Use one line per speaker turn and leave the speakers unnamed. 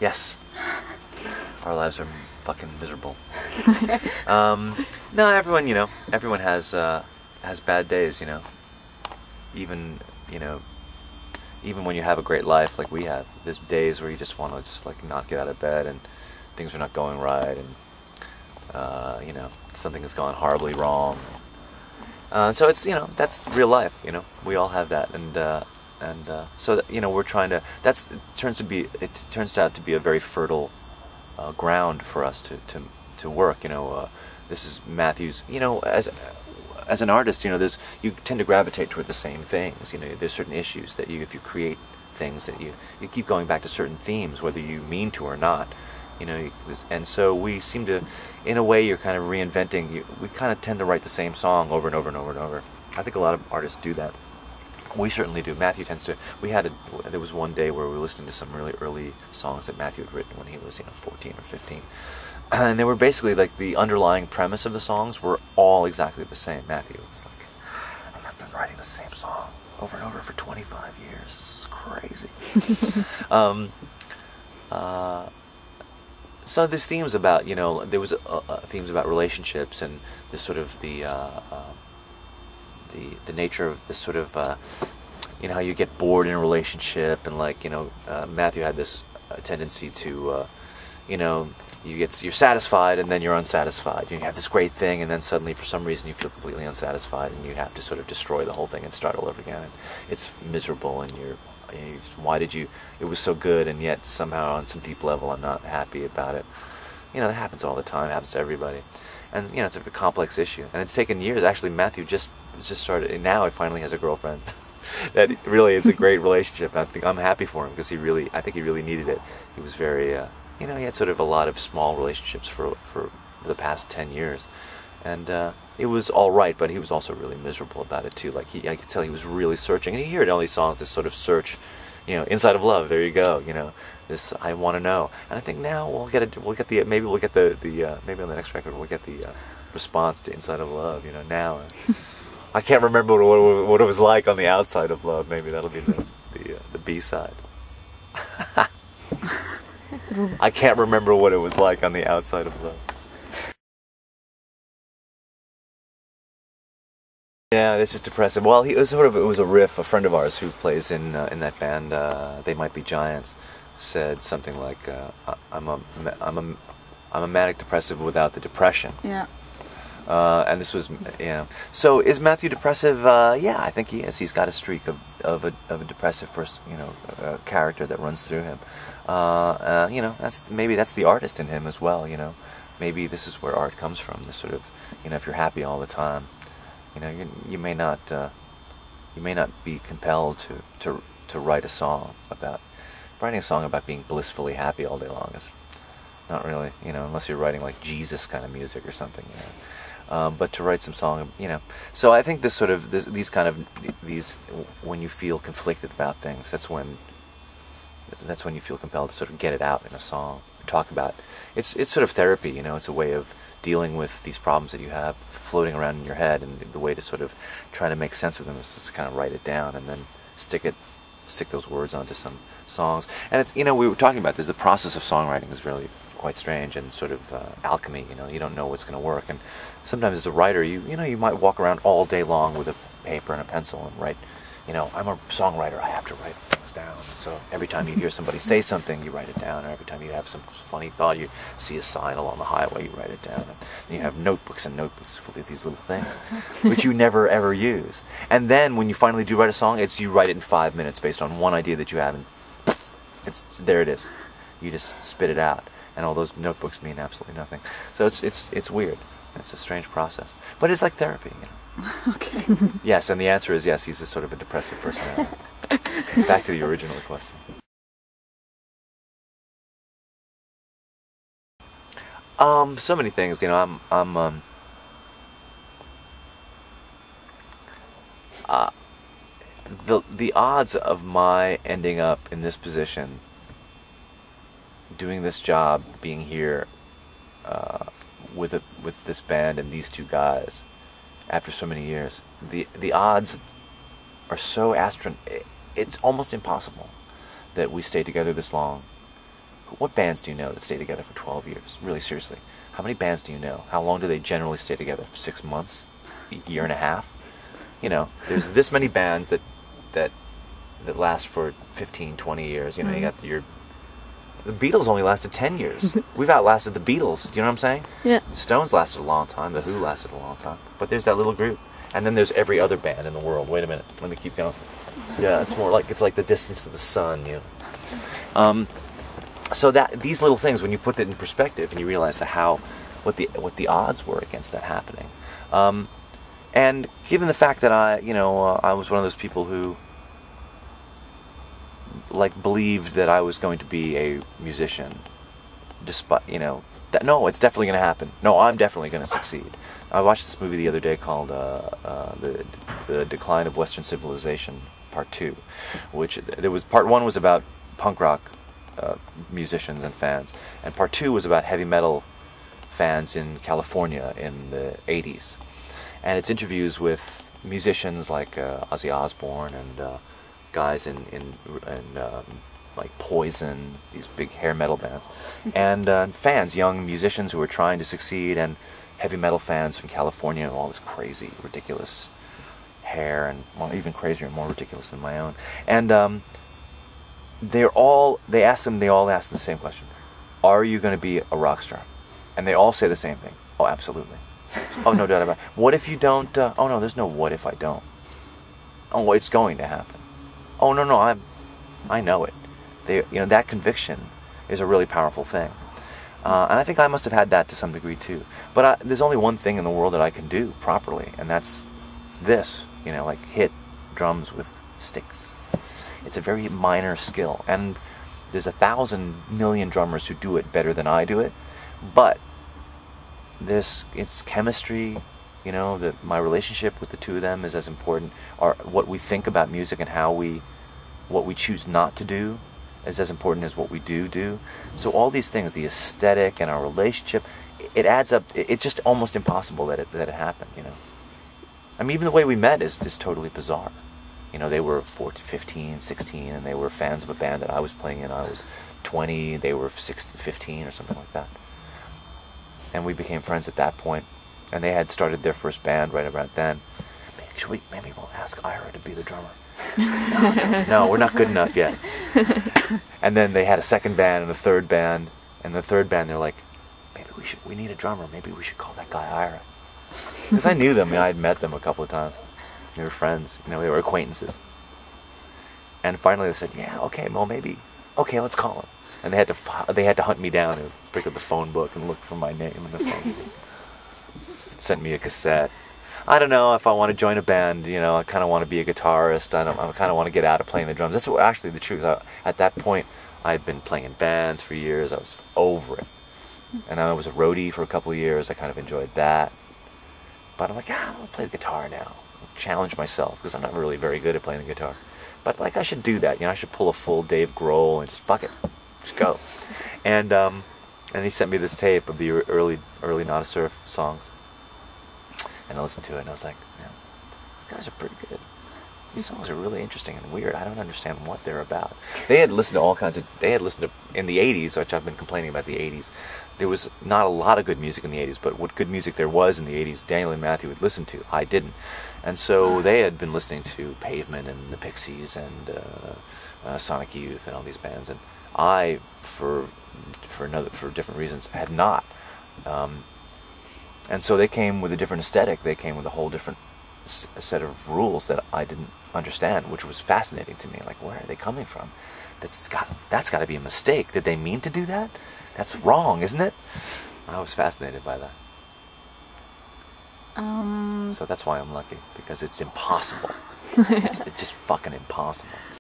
Yes. Our lives are fucking miserable. No, everyone, you know, everyone has bad days, you know. Even, you know, even when you have a great life like we have, there's days where you just want to just like not get out of bed and things are not going right and, you know, something has gone horribly wrong. So it's, you know, that's real life, you know. We all have that, and so that, you know, we're trying to. It turns out to be a very fertile ground for us to work. You know, this is Matthew's. You know, as an artist, you know, you tend to gravitate toward the same things. You know, there's certain issues that if you create things that you keep going back to certain themes, whether you mean to or not. You know, and so we seem to, in a way, you're kind of reinventing. We kind of tend to write the same song over and over and over and over. I think a lot of artists do that. We certainly do. Matthew tends to. There was one day where we were listening to some really early songs that Matthew had written when he was, you know, 14 or 15, and they were basically like the underlying premise of the songs were all exactly the same. Matthew was like, "I've been writing the same song over and over for 25 years. This is crazy." So there's themes about, you know, there was themes about relationships and this sort of the nature of this sort of, you know, how you get bored in a relationship, and like, you know, Matthew had this tendency to, you know, you're satisfied and then you're unsatisfied. You have this great thing and then suddenly for some reason you feel completely unsatisfied and you have to sort of destroy the whole thing and start all over again. And it's miserable and why did you, it was so good and yet somehow on some deep level I'm not happy about it. You know, that happens all the time, it happens to everybody. And, you know, it's a complex issue. And it's taken years. Actually, Matthew just started, and now he finally has a girlfriend. That really, it's a great relationship. I think I'm happy for him because I think he really needed it. He was very, you know, he had sort of a lot of small relationships for the past 10 years. And it was all right, but he was also really miserable about it too. Like I could tell he was really searching. And you hear it in all these songs, this sort of search, you know, Inside of Love. There you go. You know, this I want to know. And I think now maybe on the next record we'll get the response to Inside of Love. You know, now I can't remember what it was like on the outside of love. Maybe that'll be the B-side. I can't remember what it was like on the outside of love. Yeah, it's just depressive. Well, it was a riff. A friend of ours who plays in that band, They Might Be Giants, said something like, "I'm a manic depressive without the depression."
Yeah.
And this was, yeah. So is Matthew depressive? Yeah, I think he is. He's got a streak of a depressive person, you know, character that runs through him. You know, maybe that's the artist in him as well. You know, maybe this is where art comes from. This sort of, you know, if you're happy all the time. You know, you may not be compelled to write a song about being blissfully happy all day long is not really, you know, unless you're writing like Jesus kind of music or something, you know. But to write some song, you know. So I think these when you feel conflicted about things, that's when you feel compelled to sort of get it out in a song, talk about. It's sort of therapy, you know. It's a way of dealing with these problems that you have floating around in your head, and the way to sort of try to make sense of them is just to kind of write it down and then stick those words onto some songs. And it's, you know, we were talking about this, the process of songwriting is really quite strange and sort of alchemy, you know. You don't know what's going to work, and sometimes as a writer you might walk around all day long with a paper and a pencil and write, you know, I'm a songwriter, I have to write things down. So every time you hear somebody say something, you write it down, or every time you have some funny thought, you see a sign along the highway, you write it down, and you have notebooks and notebooks full of these little things, which you never ever use. And then when you finally do write a song, you write it in 5 minutes based on one idea that you have, and there it is. You just spit it out, and all those notebooks mean absolutely nothing. So it's weird. It's a strange process, but it's like therapy, you know.
Okay.
Yes, and the answer is yes, he's a sort of a depressive personality. Back to the original question. So many things, you know. The odds of my ending up in this position, doing this job, being here with this band and these two guys after so many years, the odds are so it's almost impossible that we stay together this long. What bands do you know that stay together for 12 years? Really, seriously. How many bands do you know? How long do they generally stay together? 6 months? A year and a half? You know, there's this many bands that last for 15, 20 years. You know, you got the Beatles only lasted 10 years. We've outlasted the Beatles. Do you know what I'm saying?
Yeah.
The Stones lasted a long time. The Who lasted a long time. But there's that little group. And then there's every other band in the world. Wait a minute. Let me keep going. Yeah, it's like the distance to the sun, you know. So that these little things, when you put it in perspective and you realize what the odds were against that happening, and given the fact that I was one of those people who believed that I was going to be a musician, despite that no, it's definitely going to happen. No, I'm definitely going to succeed. I watched this movie the other day called the Decline of Western Civilization Part 2, which Part 1 was about punk rock musicians and fans, and Part 2 was about heavy metal fans in California in the 80s, and it's interviews with musicians like Ozzy Osbourne and guys in like Poison, these big hair metal bands, and fans, young musicians who are trying to succeed, and heavy metal fans from California with all this crazy, ridiculous hair, and even crazier and more ridiculous than my own. And they all ask them the same question: are you going to be a rock star? And they all say the same thing: oh, absolutely. Oh, no doubt about it. What if you don't? Oh no, there's no what if I don't. Oh, it's going to happen. Oh no, I know it. That conviction is a really powerful thing, and I think I must have had that to some degree too. But there's only one thing in the world that I can do properly, and that's this. Like hit drums with sticks. It's a very minor skill, and there's 1,000 million drummers who do it better than I do it. But it's chemistry. That my relationship with the two of them is as important. Or what we think about music and what we choose not to do is as important as what we do. So all these things, the aesthetic and our relationship, it adds up. It's just almost impossible that it happened. I mean, even the way we met is totally bizarre. They were 14, 15, 16, and they were fans of a band that I was playing in. I was 20, they were 16, 15 or something like that. And we became friends at that point. And they had started their first band right around then. Maybe we'll ask Ira to be the drummer. No, we're not good enough yet. And then they had a second band and a third band. And the third band, they're like, maybe we need a drummer. Maybe we should call that guy Ira. Because I knew them. I had met them a couple of times. They were friends. They were acquaintances. And finally they said, yeah, okay, well maybe. Okay, let's call him. And they had to hunt me down and pick up the phone book and look for my name in the phone book. Sent me a cassette. I don't know if I want to join a band. I kind of want to be a guitarist. I kind of want to get out of playing the drums. That's actually the truth. At that point, I had been playing in bands for years. I was over it. And I was a roadie for a couple of years. I kind of enjoyed that. But I'm like, I'll play the guitar now. I'll challenge myself, because I'm not really very good at playing the guitar. But I should do that. I should pull a full Dave Grohl and just fuck it. Just go. And he sent me this tape of the early Not a Surf songs. And I listened to it, and I was like, these guys are pretty good. These songs are really interesting and weird. I don't understand what they're about. They had listened to in the 80s, which I've been complaining about the 80s. There was not a lot of good music in the 80s, but what good music there was in the 80s, Daniel and Matthew would listen to. I didn't. And so they had been listening to Pavement and the Pixies and Sonic Youth and all these bands. And I, for different reasons, had not. And so they came with a different aesthetic. They came with a whole different set of rules that I didn't understand, which was fascinating to me. Like, where are they coming from? That's got to be a mistake. Did they mean to do that? That's wrong, isn't it? I was fascinated by that. So that's why I'm lucky, because it's impossible. It's just fucking impossible.